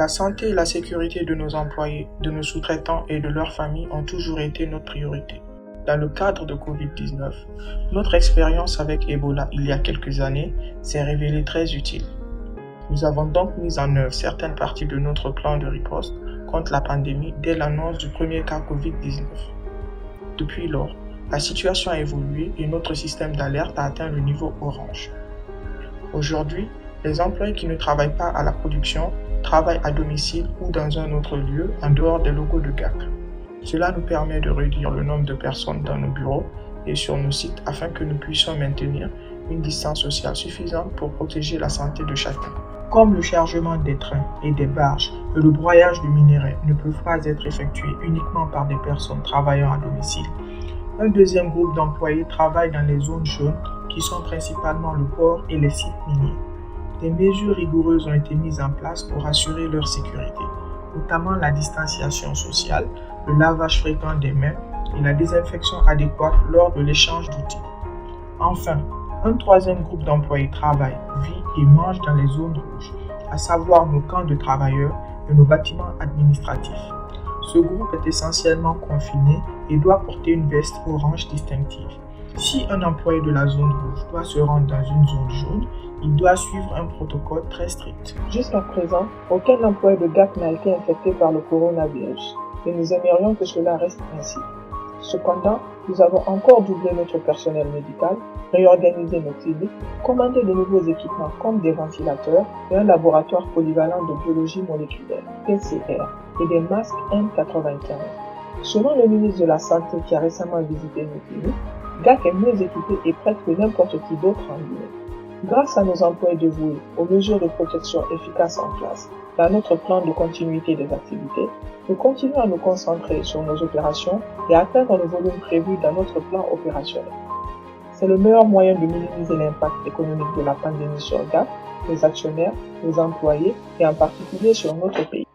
La santé et la sécurité de nos employés, de nos sous-traitants et de leurs familles ont toujours été notre priorité. Dans le cadre de Covid-19, notre expérience avec Ebola il y a quelques années s'est révélée très utile. Nous avons donc mis en œuvre certaines parties de notre plan de riposte contre la pandémie dès l'annonce du premier cas Covid-19. Depuis lors, la situation a évolué et notre système d'alerte a atteint le niveau orange. Aujourd'hui, les employés qui ne travaillent pas à la production travaillent à domicile ou dans un autre lieu en dehors des locaux de GAC. Cela nous permet de réduire le nombre de personnes dans nos bureaux et sur nos sites afin que nous puissions maintenir une distance sociale suffisante pour protéger la santé de chacun. Comme le chargement des trains et des barges et le broyage du minerai ne peuvent pas être effectués uniquement par des personnes travaillant à domicile, un deuxième groupe d'employés travaille dans les zones jaunes qui sont principalement le port et les sites miniers. Des mesures rigoureuses ont été mises en place pour assurer leur sécurité, notamment la distanciation sociale, le lavage fréquent des mains et la désinfection adéquate lors de l'échange d'outils. Enfin, un troisième groupe d'employés travaille, vit et mange dans les zones rouges, à savoir nos camps de travailleurs et nos bâtiments administratifs. Ce groupe est essentiellement confiné et doit porter une veste orange distinctive. Si un employé de la zone rouge doit se rendre dans une zone jaune, il doit suivre un protocole très strict. Jusqu'à présent, aucun employé de GAC n'a été infecté par le coronavirus et nous aimerions que cela reste ainsi. Cependant, nous avons encore doublé notre personnel médical, réorganisé nos cliniques, commandé de nouveaux équipements comme des ventilateurs et un laboratoire polyvalent de biologie moléculaire, PCR, et des masques N95. Selon le ministre de la Santé qui a récemment visité nos cliniques, GAC est mieux équipé et prête que n'importe qui d'autre en Guinée. Grâce à nos employés dévoués, aux mesures de protection efficaces en place et à notre plan de continuité des activités, nous continuons à nous concentrer sur nos opérations et à atteindre le volume prévu dans notre plan opérationnel. C'est le meilleur moyen de minimiser l'impact économique de la pandémie sur GAC, les actionnaires, les employés et en particulier sur notre pays.